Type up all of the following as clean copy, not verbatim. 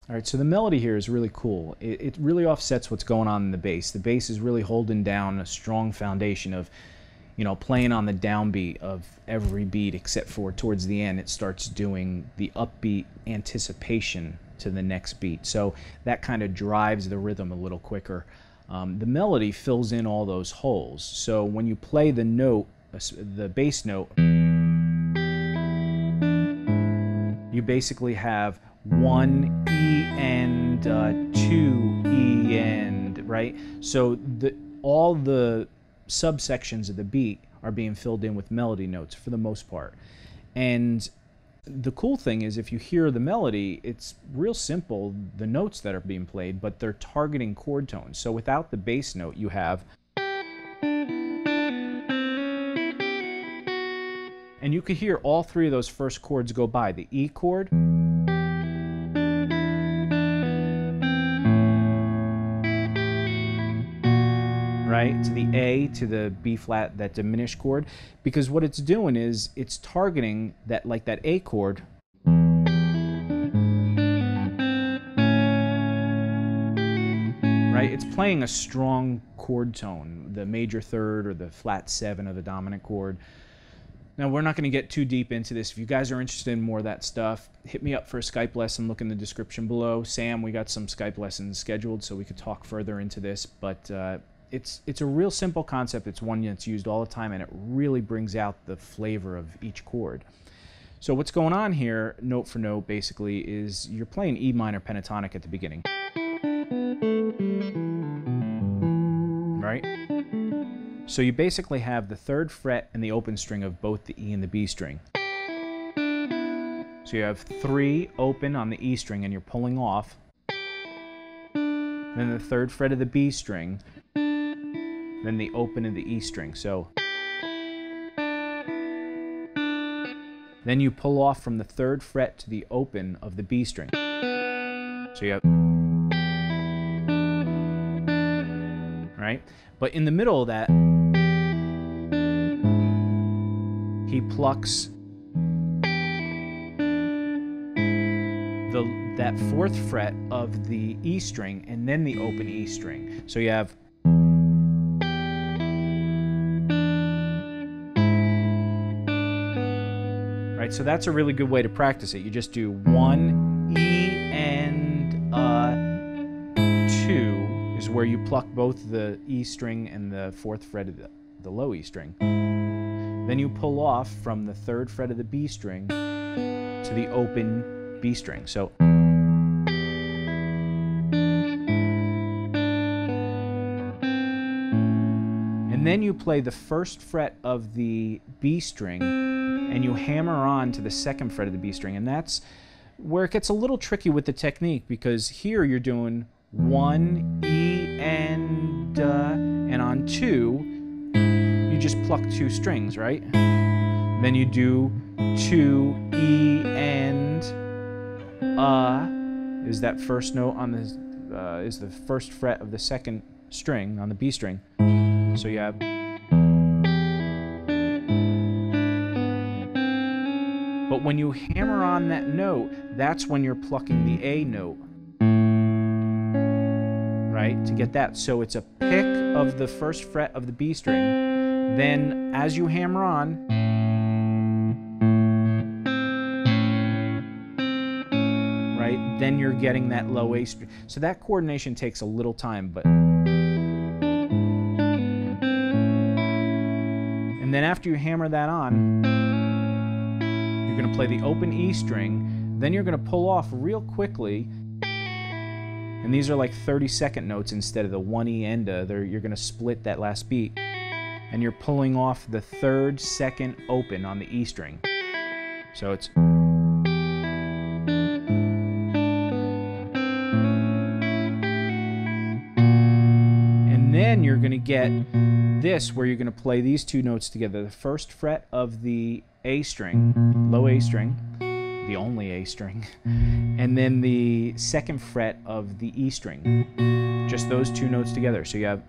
All right, so the melody here is really cool. It really offsets what's going on in the bass. The bass is really holding down a strong foundation of, you know, playing on the downbeat of every beat, except for towards the end it starts doing the upbeat anticipation to the next beat. So that kind of drives the rhythm a little quicker. The melody fills in all those holes. So when you play the note, the bass note, you basically have one E and two E and, right? So all the subsections of the beat are being filled in with melody notes for the most part. And the cool thing is, if you hear the melody, it's real simple, the notes that are being played, but they're targeting chord tones. So without the bass note, you have, and you can hear all three of those first chords go by. The E chord, right, to the A, to the B flat, that diminished chord, because what it's doing is it's targeting that, like that A chord, right? It's playing a strong chord tone, the major third or the flat 7 of the dominant chord. Now, we're not going to get too deep into this. If you guys are interested in more of that stuff, hit me up for a Skype lesson. Look in the description below. Sam, we got some Skype lessons scheduled so we could talk further into this, but it's a real simple concept. It's one that's used all the time, and it really brings out the flavor of each chord. So what's going on here, note for note, basically, is you're playing E minor pentatonic at the beginning, right? So you basically have the 3rd fret and the open string of both the E and the B string. So you have 3 open on the E string, and you're pulling off. Then the 3rd fret of the B string, then the open of the E string. So then you pull off from the 3rd fret to the open of the B string. So you have, right? But in the middle of that, he plucks that 4th fret of the E string and then the open E string. So you have, right? So that's a really good way to practice it. You just do 1 E and 2 is where you pluck both the E string and the 4th fret of the low E string. Then you pull off from the 3rd fret of the B string to the open B string. So and then you play the 1st fret of the B string and you hammer on to the 2nd fret of the B string, and that's where it gets a little tricky with the technique, because here you're doing 1 E and on 2 you just pluck 2 strings, right? Then you do 2 E and is that first note on the is the 1st fret of the 2nd string on the B string. So you have, but when you hammer on that note, that's when you're plucking the A note, right, to get that. So it's a pick of the 1st fret of the B string. Then as you hammer on, right, then you're getting that low A string. So that coordination takes a little time, but and then after you hammer that on, you're going to play the open E string, then you're going to pull off real quickly, and these are like 30-second notes instead of the 1 E enda. You're going to split that last beat, and you're pulling off the 3rd, 2nd open on the E string. So it's, and then you're going to get this where you're going to play these 2 notes together, the 1st fret of the A string, low A string, the only A string, and then the 2nd fret of the E string, just those 2 notes together. So you have,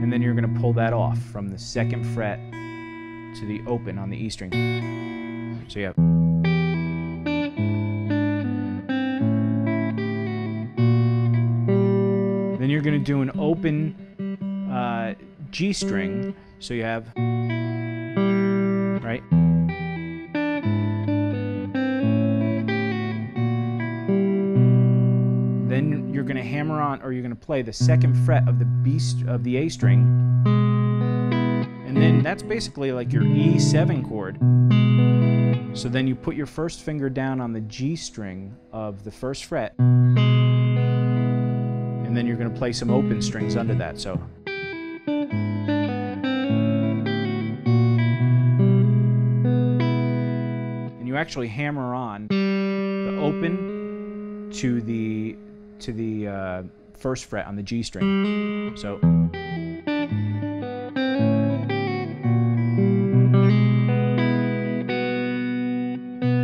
and then you're going to pull that off from the 2nd fret to the open on the E string. So you have. Then you're going to do an open G string. So you have, right? Then you're going to hammer on, or you're going to play the second fret of the A string, and then that's basically like your E7 chord. So then you put your first finger down on the G string of the first fret, and then you're going to play some open strings under that. So. And you actually hammer on the open to the first fret on the G string. So.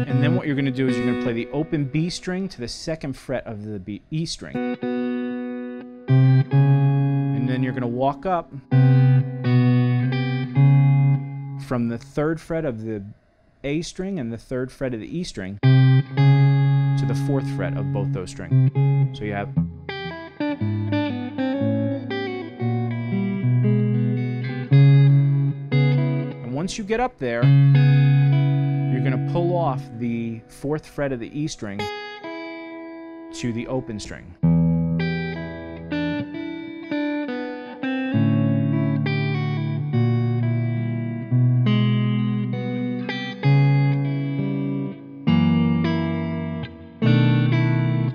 And then what you're going to do is you're going to play the open B string to the second fret of the E string. And then you're going to walk up from the third fret of the A string and the third fret of the E string to the fourth fret of both those strings. So you have. And once you get up there, you're going to pull off the fourth fret of the E string to the open string.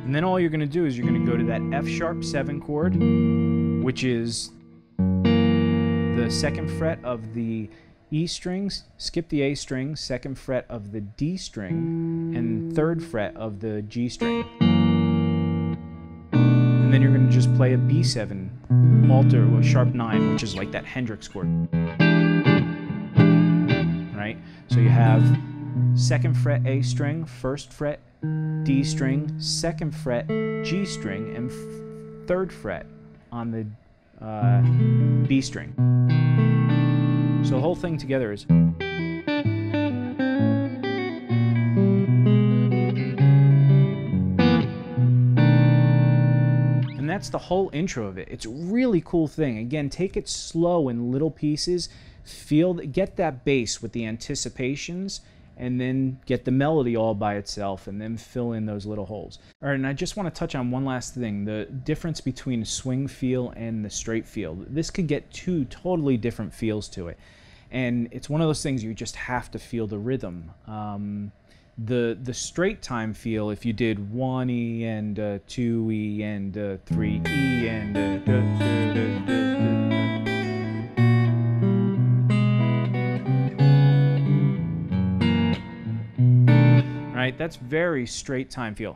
And then all you're going to do is you're going to go to that F♯7 chord, which is the second fret of the E strings, skip the A string, second fret of the D string, and third fret of the G string. And then you're going to just play a B7 alter with #9, which is like that Hendrix chord. Right? So you have second fret A string, first fret D string, second fret G string, and third fret on the B string. So the whole thing together is. And that's the whole intro of it. It's a really cool thing. Again, take it slow in little pieces. Get that bass with the anticipations, and then get the melody all by itself, and then fill in those little holes. All right, and I just want to touch on one last thing, the difference between a swing feel and the straight feel. This could get two totally different feels to it, and it's one of those things you just have to feel the rhythm. The straight time feel, if you did 1E and 2E and 3E and right? That's very straight time feel.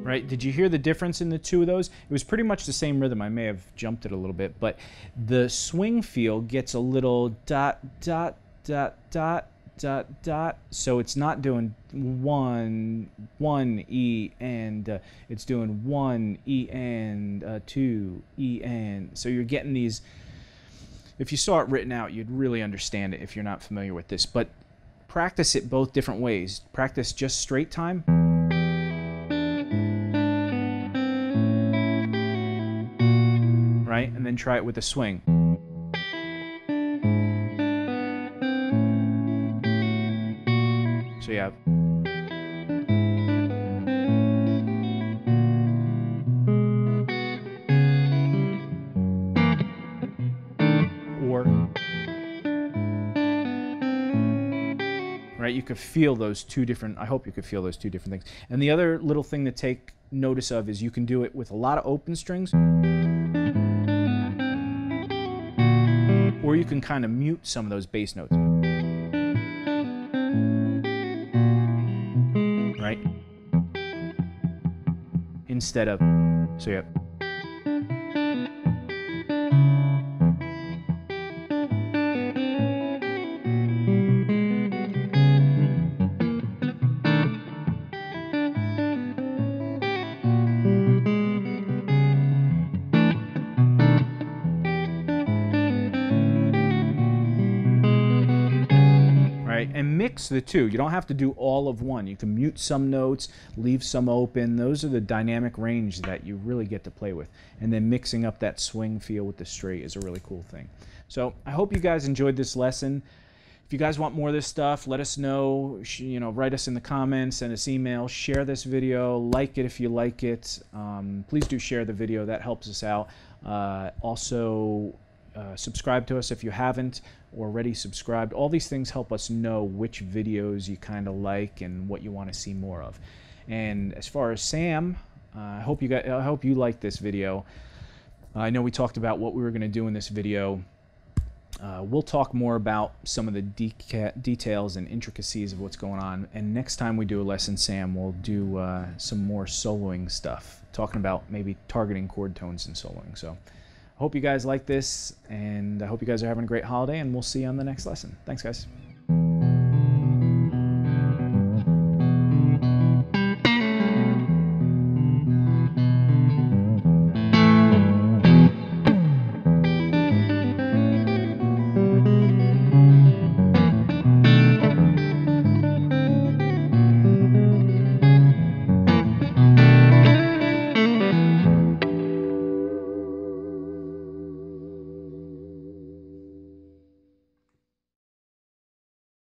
Right? Did you hear the difference in the two of those? It was pretty much the same rhythm. I may have jumped it a little bit, but the swing feel gets a little dot, dot, dot, dot, dot, dot. So it's not doing 1 E and it's doing 1 E and 2 E and. So you're getting these. If you saw it written out, you'd really understand it if you're not familiar with this. But practice it both different ways. Practice just straight time. Right? And then try it with a swing. So you have. Or. Right? You could feel those two different, I hope you could feel those two different things. And the other little thing to take notice of is you can do it with a lot of open strings. Or you can kind of mute some of those bass notes. Right? Instead of, so yeah. mix the two. You don't have to do all of one. You can mute some notes, leave some open. Those are the dynamic range that you really get to play with. And then mixing up that swing feel with the straight is a really cool thing. So I hope you guys enjoyed this lesson. If you guys want more of this stuff, let us know. Write us in the comments, send us email, share this video, like it if you like it. Please do share the video. That helps us out. Also, subscribe to us if you haven't already subscribed. All these things help us know which videos you kind of like and what you want to see more of. And as far as Sam, I hope you liked this video. I know we talked about what we were going to do in this video. We'll talk more about some of the details and intricacies of what's going on. And next time we do a lesson, Sam, we'll do some more soloing stuff, talking about maybe targeting chord tones and soloing. So I hope you guys like this, and I hope you guys are having a great holiday, and we'll see you on the next lesson. Thanks, guys.